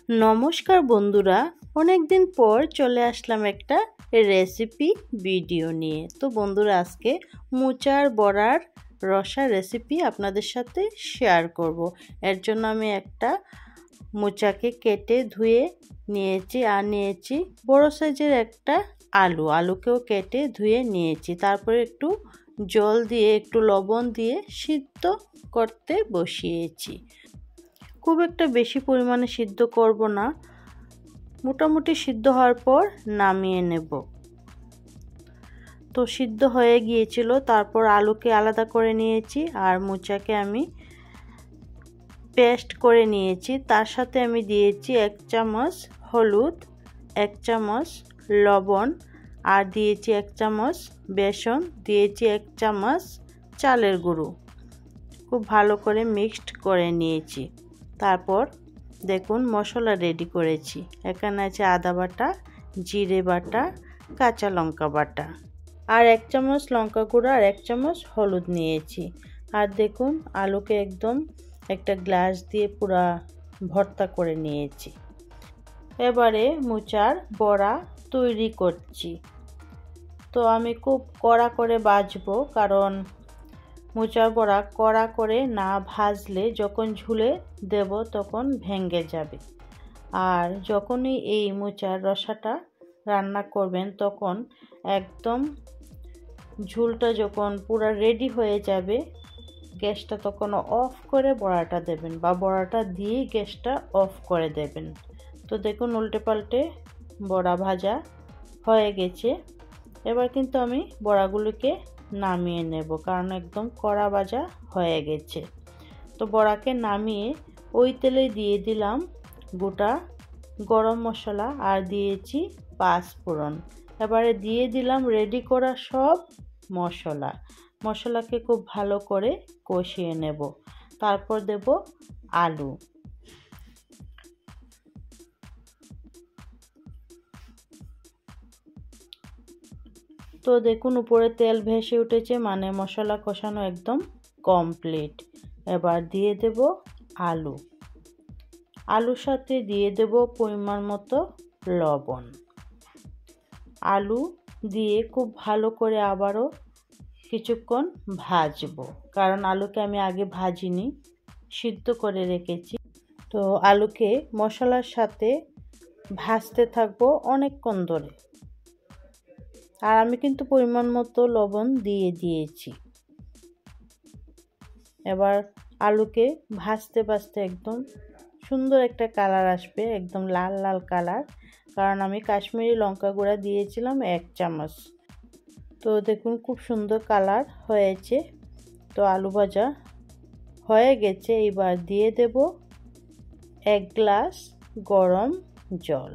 নমস্কার বন্ধুরা, অনেকদিন পর চলে আসলাম একটা রেসিপি ভিডিও নিয়ে। তো বন্ধুরা, আজকে মোচার বড়ার রসা রেসিপি আপনাদের সাথে শেয়ার করব। এর জন্য আমি একটা মোচাকে কেটে ধুয়ে নিয়েছি, আর নিয়েছি বড় সাইজের একটা আলুকেও কেটে ধুয়ে নিয়েছি। তারপরে একটু জল দিয়ে একটু লবণ দিয়ে সিদ্ধ করতে বসিয়েছি। খুব একটা বেশি পরিমাণে সিদ্ধ করব না, মোটামুটি সিদ্ধ হওয়ার পর নামিয়ে নেব। তো সিদ্ধ হয়ে গিয়েছিল, তারপর আলুকে আলাদা করে নিয়েছি আর মোচাকে আমি পেস্ট করে নিয়েছি। তার সাথে আমি দিয়েছি 1 চামচ হলুদ, 1 চামচ লবণ, আর দিয়েছি 1 চামচ বেসন, দিয়েছি 1 চামচ চালের গুঁড়ো। খুব ভালো করে মিক্সড করে নিয়েছি। তারপর দেখুন মশলা রেডি করেছি। এখানে আছে আদা বাটা, জিরে বাটা, কাঁচা লঙ্কা বাটা, আর 1 চামচ লঙ্কা গুঁড়ো আর 1 চামচ হলুদ নিয়েছি। আর দেখুন আলুকে একদম একটা গ্লাস দিয়ে পুরা ভর্তা করে নিয়েছি। এবারে মোচার বড়া তৈরি করছি। তো আমি খুব কড়া করে ভাজবো, কারণ মোচার বড়া কড়া করে না ভাজলে যখন ঝুলে দেব তখন ভেঙে যাবে। আর যখনই এই মোচার রসাটা রান্না করবেন তখন একদম ঝুলটা যখন পুরো রেডি হয়ে যাবে, গ্যাসটা তখন অফ করে বড়াটা দেবেন, বা বড়াটা দিয়ে গ্যাসটা অফ করে দেবেন। তো দেখুন উল্টে পাল্টে বড়া ভাজা হয়ে গেছে। এবার কিন্তু আমি বড়াগুলোকে নামিয়ে নেব, কারণ একদম কড়া ভাজা হয়ে গেছে। তো বড়াকে নামিয়ে ওই তেলে দিয়ে দিলাম গোটা গরম মশলা আর দিয়েছি 5 ফোড়ন। এবারে দিয়ে দিলাম রেডি করা সব মশলাকে খুব ভালো করে কষিয়ে নেব। তারপর দেব আলু। তো দেখুন উপরে তেল ভেসে উঠেছে, মানে মশলা কষানো একদম কমপ্লিট। এবার দিয়ে দেব আলুর সাথে দিয়ে দেব পরিমাণ মতো লবণ। আলু দিয়ে খুব ভালো করে আবারও কিছুক্ষণ ভাজবো, কারণ আলুকে আমি আগে ভাজিনি, সিদ্ধ করে রেখেছি। তো আলুকে মশলার সাথে ভাজতে থাকবো অনেকক্ষণ ধরে। আর আমি কিন্তু পরিমাণ মতো লবণ দিয়ে দিয়েছি। এবার আলুকে ভাজতে ভাজতে একদম সুন্দর একটা কালার আসবে, একদম লাল লাল কালার, কারণ আমি কাশ্মীরি লঙ্কা গুঁড়া দিয়েছিলাম 1 চামচ। তো দেখুন খুব সুন্দর কালার হয়েছে। তো আলু ভাজা হয়ে গেছে। এবার দিয়ে দেব 1 গ্লাস গরম জল।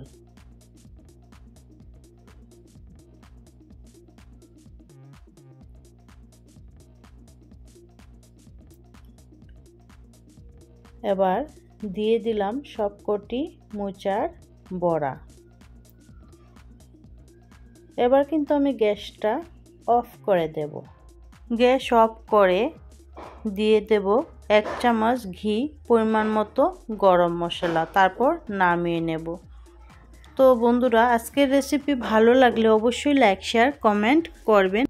এবার দিয়ে দিলাম সবকটি মোচার বড়া। এবার কিন্তু আমি গ্যাসটা অফ করে দেব। গ্যাস অফ করে দিয়ে দেব 1 চামচ ঘি, পরিমাণ মতো গরম মশলা, তারপর নামিয়ে নেব। তো বন্ধুরা, আজকের রেসিপি ভালো লাগলে অবশ্যই লাইক, শেয়ার, কমেন্ট করবেন।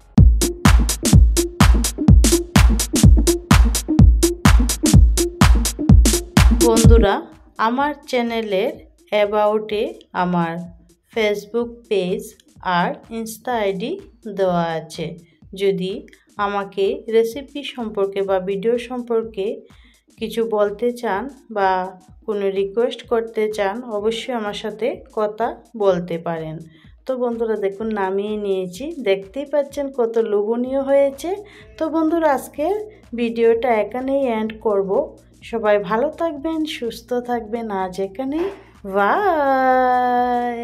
বন্ধুরা, আমার চ্যানেলের অ্যাবাউটে আমার ফেসবুক পেজ আর ইনস্টা আইডি দেওয়া আছে। যদি আমাকে রেসিপি সম্পর্কে বা ভিডিও সম্পর্কে কিছু বলতে চান বা কোনো রিকোয়েস্ট করতে চান, অবশ্যই আমার সাথে কথা বলতে পারেন। তো বন্ধুরা দেখুন নামিয়ে নিয়েছি, দেখতেই পাচ্ছেন কত লোভনীয় হয়েছে। তো বন্ধুরা, আজকের ভিডিওটা এখানেই এন্ড করব। সবাই ভালো থাকবেন, সুস্থ থাকবেন। আজ এখানেই বাই।